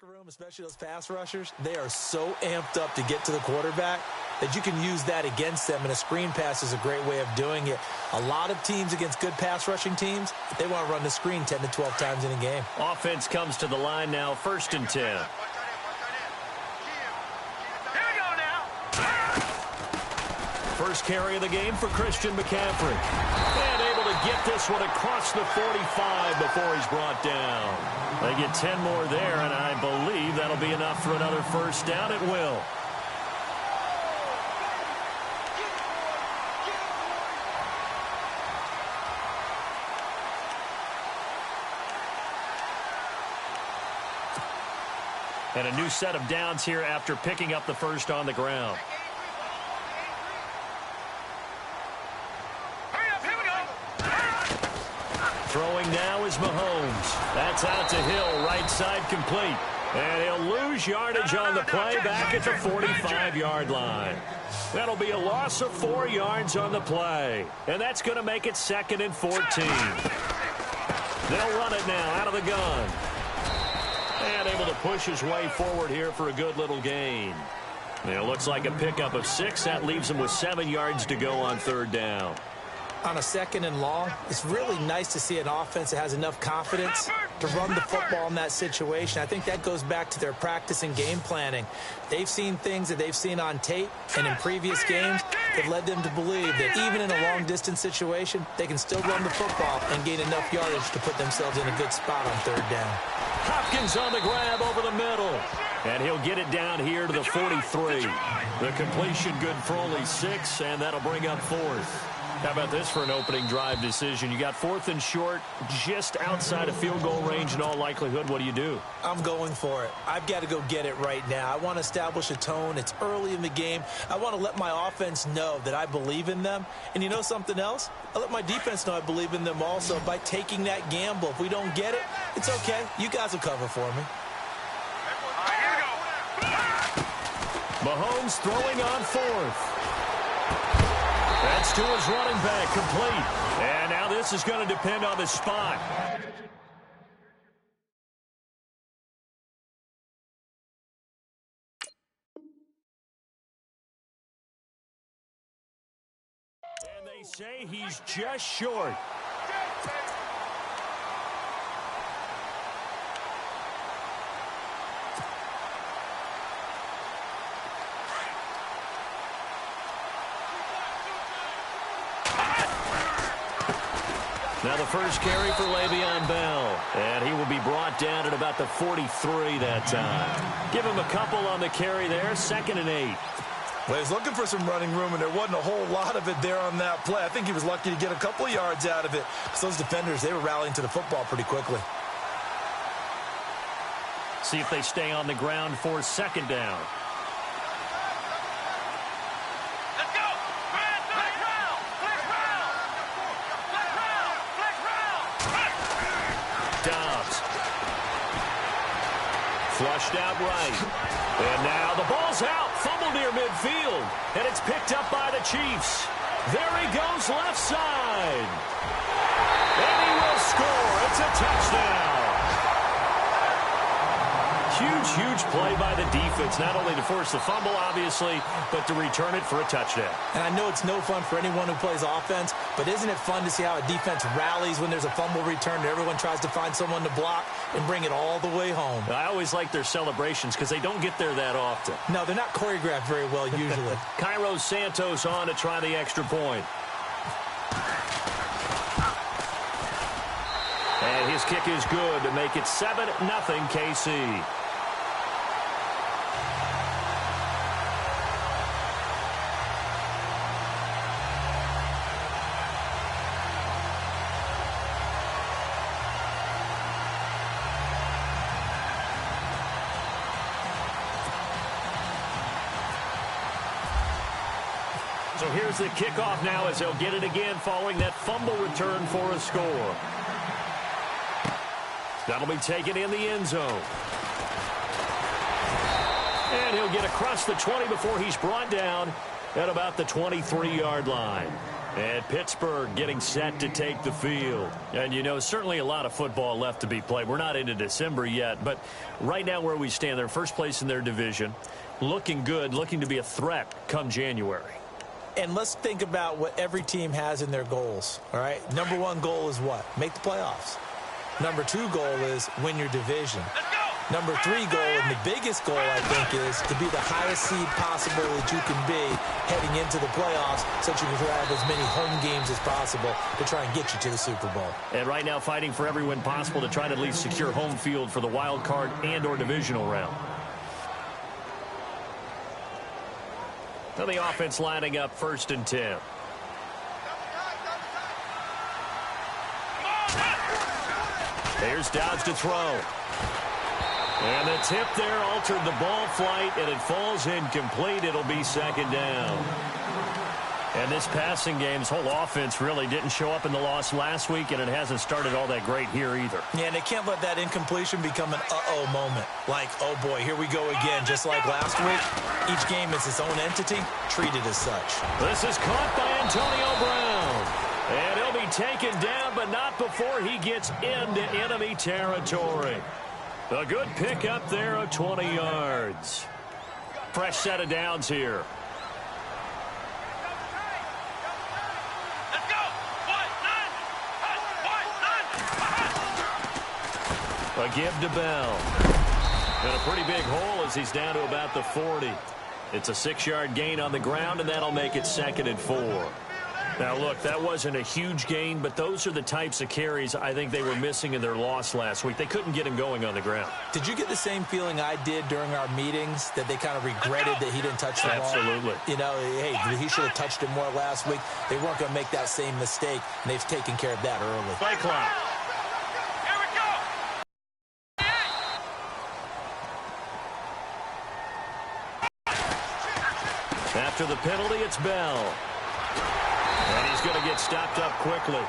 locker room, especially those pass rushers, they are so amped up to get to the quarterback that you can use that against them, and a screen pass is a great way of doing it. A lot of teams against good pass rushing teams, they want to run the screen 10 to 12 times in a game. Offense comes to the line now, 1st and 10. First carry of the game for Christian McCaffrey. And able to get this one across the 45 before he's brought down. They get 10 more there, and I believe that'll be enough for another first down. It will. And a new set of downs here after picking up the first on the ground. Throwing now is Mahomes. That's out to Hill, right side complete. And he'll lose yardage on the play back at the 45-yard line. That'll be a loss of 4 yards on the play. And that's going to make it 2nd and 14. They'll run it now out of the gun. And able to push his way forward here for a good little gain. And it looks like a pickup of 6. That leaves him with 7 yards to go on 3rd down. On a 2nd and long, it's really nice to see an offense that has enough confidence to run the football in that situation. I think that goes back to their practice and game planning. They've seen things that they've seen on tape and in previous games that led them to believe that even in a long-distance situation, they can still run the football and gain enough yardage to put themselves in a good spot on 3rd down. Hopkins on the grab over the middle. And he'll get it down here to the 43. The completion good for only 6, and that'll bring up 4th. How about this for an opening drive decision? You got 4th and short, just outside of field goal range in all likelihood. What do you do? I'm going for it. I've got to go get it right now. I want to establish a tone. It's early in the game. I want to let my offense know that I believe in them. And you know something else? I let my defense know I believe in them also by taking that gamble. If we don't get it, it's okay. You guys will cover for me. Mahomes throwing on 4th. That's to his running back, complete. And now this is going to depend on the spot. And they say he's just short. Now the first carry for Le'Veon Bell. And he will be brought down at about the 43 that time. Give him a couple on the carry there. 2nd and 8. Well, he's looking for some running room, and there wasn't a whole lot of it there on that play. I think he was lucky to get a couple of yards out of it. Because those defenders, they were rallying to the football pretty quickly. See if they stay on the ground for 2nd down. Flushed out right. And now the ball's out. Fumble near midfield. And it's picked up by the Chiefs. There he goes left side. And he will score. It's a touchdown. Huge play by the defense. Not only to force the fumble, obviously, but to return it for a touchdown. And I know it's no fun for anyone who plays offense, but isn't it fun to see how a defense rallies when there's a fumble return and everyone tries to find someone to block and bring it all the way home? I always like their celebrations because they don't get there that often. No, they're not choreographed very well usually. Cairo Santos on to try the extra point. And his kick is good to make it 7-0 KC. So here's the kickoff now as they'll get it again following that fumble return for a score. That'll be taken in the end zone. And he'll get across the 20 before he's brought down at about the 23-yard line. And Pittsburgh getting set to take the field. And, you know, certainly a lot of football left to be played. We're not into December yet, but right now where we stand, they're first place in their division. Looking good, looking to be a threat come January. And let's think about what every team has in their goals, all right? Number one goal is what? Make the playoffs. Number two goal is win your division. Number three goal, and the biggest goal, I think, is to be the highest seed possible that you can be heading into the playoffs so that you can have as many home games as possible to try and get you to the Super Bowl. And right now fighting for every win possible to try to at least secure home field for the wild card and or divisional round. Now the offense lining up 1st and 10. Here's Dobbs to throw. And the tip there altered the ball flight, and it falls incomplete. It'll be 2nd down. And this passing game's whole offense really didn't show up in the loss last week, and it hasn't started all that great here either. Yeah, and they can't let that incompletion become an uh-oh moment. Like, oh, boy, here we go again. Just like last week, each game is its own entity, treated as such. This is caught by Antonio Brown. And he'll be taken down, but not before he gets into enemy territory. A good pickup there of 20 yards. Fresh set of downs here. A give to Bell. And a pretty big hole as he's down to about the 40. It's a 6-yard gain on the ground, and that'll make it 2nd and 4. Now, look, that wasn't a huge gain, but those are the types of carries I think they were missing in their loss last week. They couldn't get him going on the ground. Did you get the same feeling I did during our meetings, that they kind of regretted that he didn't touch the ball? Absolutely. You know, hey, he should have touched it more last week. They weren't going to make that same mistake, and they've taken care of that early. Play clock. Here we go. After the penalty, it's Bell. And he's going to get stopped up quickly.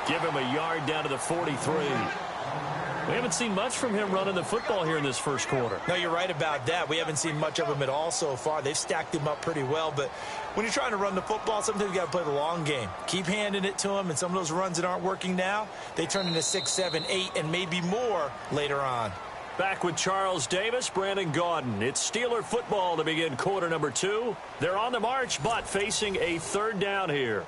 Give him a yard down to the 43. We haven't seen much from him running the football here in this first quarter. No, you're right about that. We haven't seen much of him at all so far. They've stacked him up pretty well, but when you're trying to run the football, sometimes you got to play the long game. Keep handing it to him, and some of those runs that aren't working now, they turn into 6, 7, 8, and maybe more later on. Back with Charles Davis, Brandon Gaudin. It's Steeler football to begin quarter number 2. They're on the march, but facing a 3rd down here.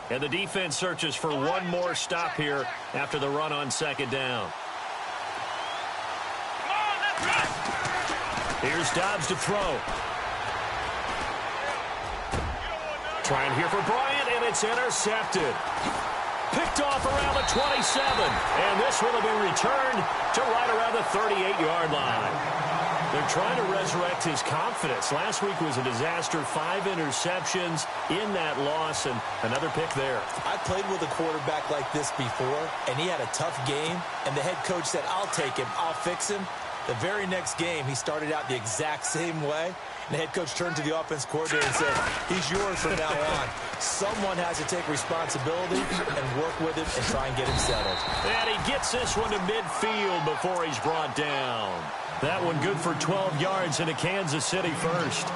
And the defense searches for one more stop here after the run on 2nd down. Here's Dobbs to throw. Trying here for Bryant, and it's intercepted. Picked off around the 27. And this one will be returned to right around the 38-yard line. They're trying to resurrect his confidence. Last week was a disaster. 5 interceptions in that loss, and another pick there. I played with a quarterback like this before, and he had a tough game, and the head coach said, I'll take him, I'll fix him. The very next game, he started out the exact same way. And the head coach turned to the offense coordinator and said, he's yours from now on. Someone has to take responsibility and work with him and try and get him settled. And he gets this one to midfield before he's brought down. That one good for 12 yards into Kansas City first.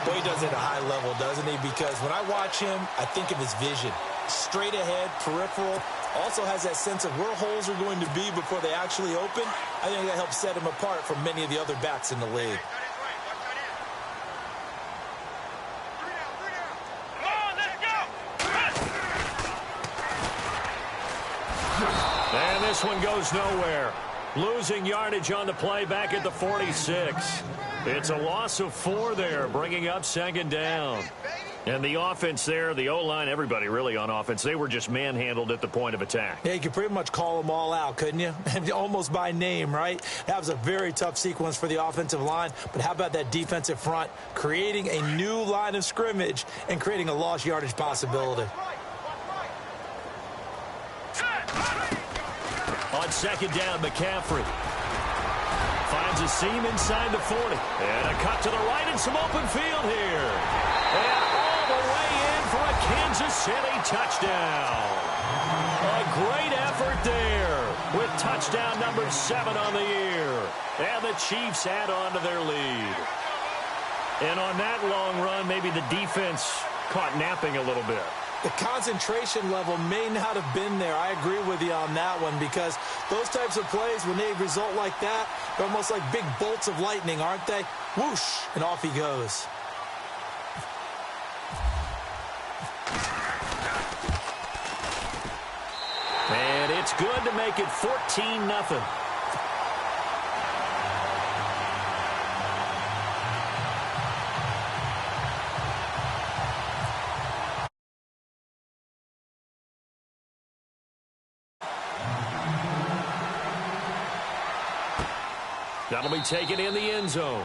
Boy, he does it at a high level, doesn't he? Because when I watch him, I think of his vision. Straight ahead, peripheral. Also has that sense of where holes are going to be before they actually open. I think that helps set him apart from many of the other backs in the league. And this one goes nowhere. Losing yardage on the play back at the 46. It's a loss of 4 there, bringing up 2nd down. And the offense there, the O-line, everybody really on offense, they were just manhandled at the point of attack. Yeah, you could pretty much call them all out, couldn't you? Almost by name, right? That was a very tough sequence for the offensive line. But how about that defensive front creating a new line of scrimmage and creating a lost yardage possibility? On 2nd down, McCaffrey finds a seam inside the 40. And a cut to the right and some open field here. And all the way in for a Kansas City touchdown. A great effort there with touchdown number 7 on the year. And the Chiefs add on to their lead. And on that long run, maybe the defense caught napping a little bit. The concentration level may not have been there. I agree with you on that one, because those types of plays, when they result like that, they're almost like big bolts of lightning, aren't they? Whoosh, and off he goes. And it's good to make it 14-0. That'll be taken in the end zone.